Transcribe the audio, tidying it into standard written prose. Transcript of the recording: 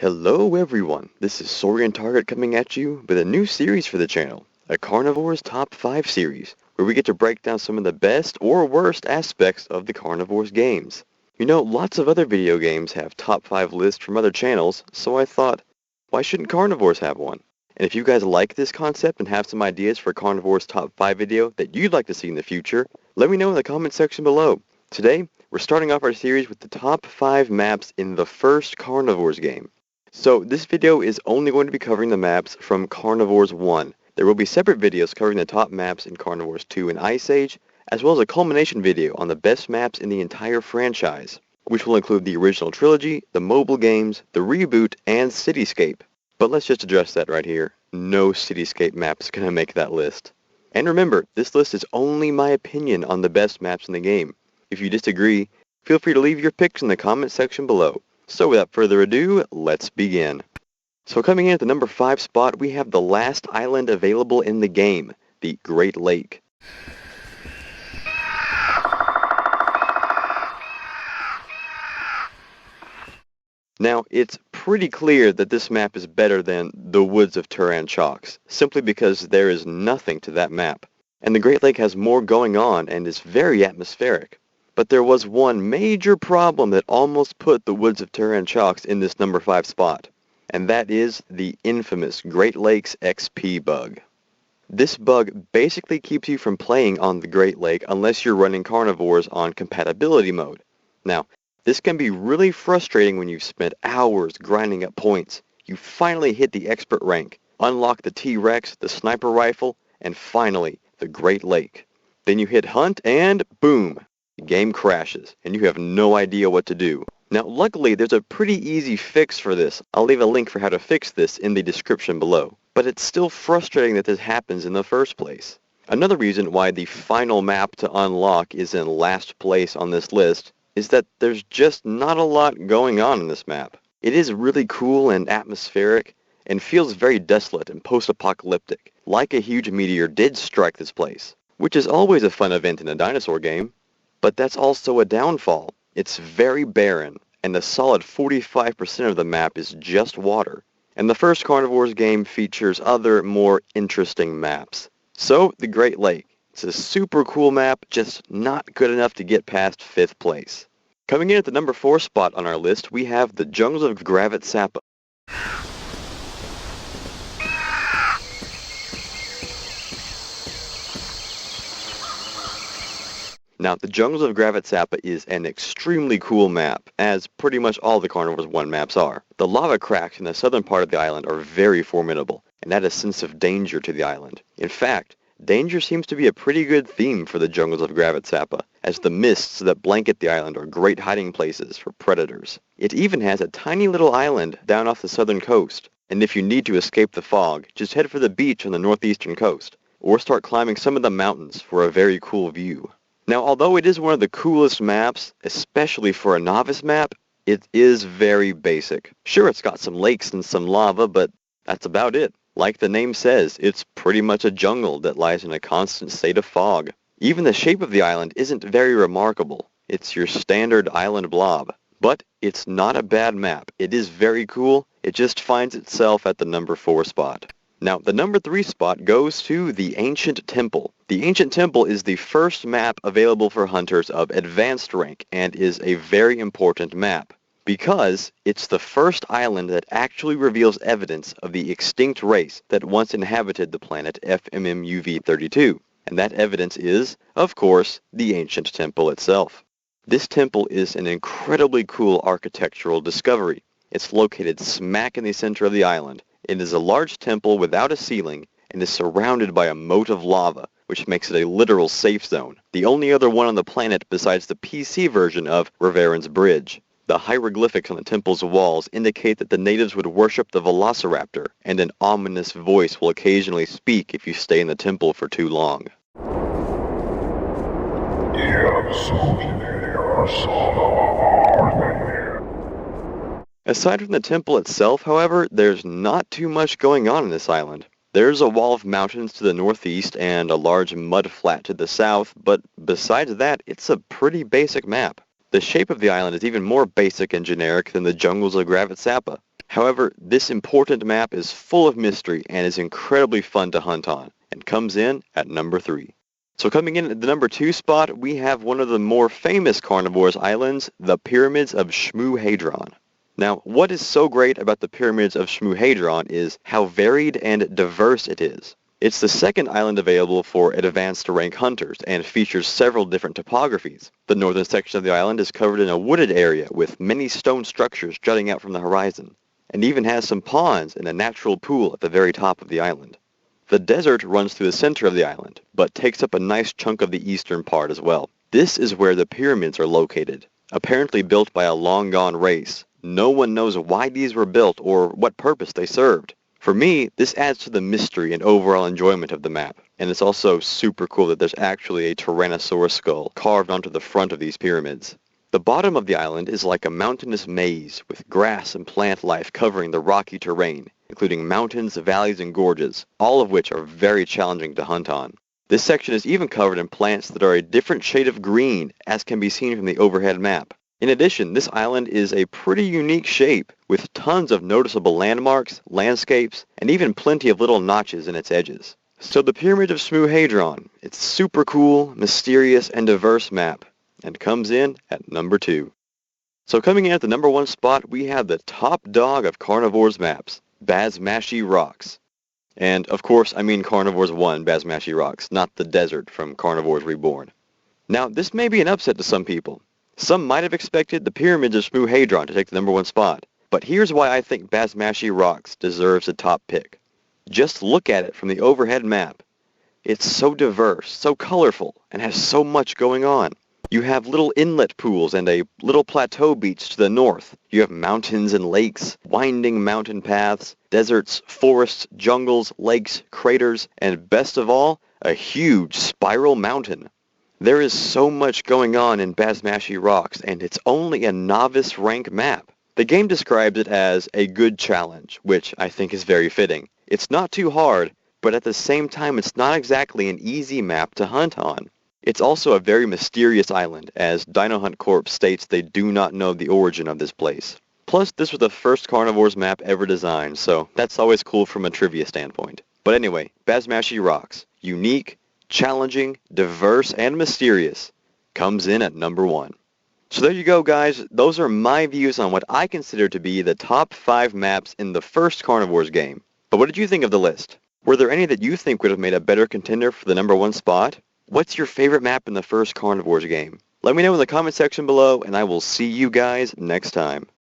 Hello everyone, this is Saurian Target coming at you with a new series for the channel, a Carnivores Top 5 series, where we get to break down some of the best or worst aspects of the Carnivores games. You know, lots of other video games have top 5 lists from other channels, so I thought, why shouldn't Carnivores have one? And if you guys like this concept and have some ideas for Carnivores Top 5 video that you'd like to see in the future, let me know in the comment section below. Today, we're starting off our series with the top 5 maps in the first Carnivores game. So this video is only going to be covering the maps from Carnivores 1. There will be separate videos covering the top maps in Carnivores 2 and Ice Age, as well as a culmination video on the best maps in the entire franchise, which will include the original trilogy, the mobile games, the reboot, and Cityscape. But let's just address that right here. No Cityscape map is going to make that list. And remember, this list is only my opinion on the best maps in the game. If you disagree, feel free to leave your picks in the comment section below. So without further ado, let's begin. So coming in at the number 5 spot, we have the last island available in the game, the Great Lake. Now, it's pretty clear that this map is better than the Woods of Turan Chalks, simply because there is nothing to that map. And the Great Lake has more going on and is very atmospheric. But there was one major problem that almost put the Woods of Turan Chalks in this number 5 spot, and that is the infamous Great Lakes XP bug. This bug basically keeps you from playing on the Great Lake unless you're running Carnivores on compatibility mode. Now, this can be really frustrating when you've spent hours grinding up points. You finally hit the expert rank, unlock the T-Rex, the sniper rifle, and finally, the Great Lake. Then you hit hunt and boom! The game crashes, and you have no idea what to do. Now, luckily, there's a pretty easy fix for this. I'll leave a link for how to fix this in the description below. But it's still frustrating that this happens in the first place. Another reason why the final map to unlock is in last place on this list is that there's just not a lot going on in this map. It is really cool and atmospheric, and feels very desolate and post-apocalyptic, like a huge meteor did strike this place, which is always a fun event in a dinosaur game. But that's also a downfall. It's very barren, and a solid 45% of the map is just water. And the first Carnivores game features other, more interesting maps. So, the Great Lake. It's a super cool map, just not good enough to get past 5th place. Coming in at the number 4 spot on our list, we have the Jungles of Gravit Sappa. Now, the Jungles of Gravit Sappa is an extremely cool map, as pretty much all the Carnivores 1 maps are. The lava cracks in the southern part of the island are very formidable, and add a sense of danger to the island. In fact, danger seems to be a pretty good theme for the Jungles of Gravit Sappa, as the mists that blanket the island are great hiding places for predators. It even has a tiny little island down off the southern coast, and if you need to escape the fog, just head for the beach on the northeastern coast, or start climbing some of the mountains for a very cool view. Now, although it is one of the coolest maps, especially for a novice map, it is very basic. Sure, it's got some lakes and some lava, but that's about it. Like the name says, it's pretty much a jungle that lies in a constant state of fog. Even the shape of the island isn't very remarkable. It's your standard island blob. But it's not a bad map. It is very cool. It just finds itself at the number 4 spot. Now, the number 3 spot goes to the Ancient Temple. The Ancient Temple is the first map available for hunters of advanced rank and is a very important map because it's the first island that actually reveals evidence of the extinct race that once inhabited the planet FMMUV-32. And that evidence is, of course, the Ancient Temple itself. This temple is an incredibly cool architectural discovery. It's located smack in the center of the island. It is a large temple without a ceiling and is surrounded by a moat of lava, which makes it a literal safe zone, the only other one on the planet besides the PC version of Reveren's Bridge. The hieroglyphics on the temple's walls indicate that the natives would worship the velociraptor, and an ominous voice will occasionally speak if you stay in the temple for too long. Aside from the temple itself, however, there's not too much going on in this island. There's a wall of mountains to the northeast and a large mud flat to the south, but besides that, it's a pretty basic map. The shape of the island is even more basic and generic than the Jungles of Gravit Sappa. However, this important map is full of mystery and is incredibly fun to hunt on, and comes in at number 3. So coming in at the number 2 spot, we have one of the more famous Carnivores islands, the Pyramids of Shmu-Hadron. Now, what is so great about the Pyramids of Shmu-Hadron is how varied and diverse it is. It's the second island available for advanced rank hunters and features several different topographies. The northern section of the island is covered in a wooded area with many stone structures jutting out from the horizon, and even has some ponds and a natural pool at the very top of the island. The desert runs through the center of the island, but takes up a nice chunk of the eastern part as well. This is where the pyramids are located, apparently built by a long-gone race. No one knows why these were built or what purpose they served. For me, this adds to the mystery and overall enjoyment of the map, and it's also super cool that there's actually a Tyrannosaurus skull carved onto the front of these pyramids. The bottom of the island is like a mountainous maze with grass and plant life covering the rocky terrain, including mountains, valleys, and gorges, all of which are very challenging to hunt on. This section is even covered in plants that are a different shade of green, as can be seen from the overhead map. In addition, this island is a pretty unique shape, with tons of noticeable landmarks, landscapes, and even plenty of little notches in its edges. So the Pyramid of Shmu-Hadron, it's super cool, mysterious, and diverse map, and comes in at number 2. So coming in at the number 1 spot, we have the top dog of Carnivores maps, Basmachi Rocks. And of course, I mean Carnivores 1 Basmachi Rocks, not the desert from Carnivores Reborn. Now, this may be an upset to some people. Some might have expected the Pyramids of Shmu-Hadron to take the number 1 spot, but here's why I think Basmachi Rocks deserves a top pick. Just look at it from the overhead map. It's so diverse, so colorful, and has so much going on. You have little inlet pools and a little plateau beach to the north. You have mountains and lakes, winding mountain paths, deserts, forests, jungles, lakes, craters, and best of all, a huge spiral mountain. There is so much going on in Basmachi Rocks, and it's only a novice rank map. The game describes it as a good challenge, which I think is very fitting. It's not too hard, but at the same time it's not exactly an easy map to hunt on. It's also a very mysterious island, as Dino Hunt Corp states they do not know the origin of this place. Plus, this was the first Carnivores map ever designed, so that's always cool from a trivia standpoint. But anyway, Basmachi Rocks, unique, challenging, diverse, and mysterious, comes in at number 1. So there you go, guys. Those are my views on what I consider to be the top 5 maps in the first Carnivores game. But what did you think of the list? Were there any that you think would have made a better contender for the number 1 spot? What's your favorite map in the first Carnivores game? Let me know in the comment section below, and I will see you guys next time.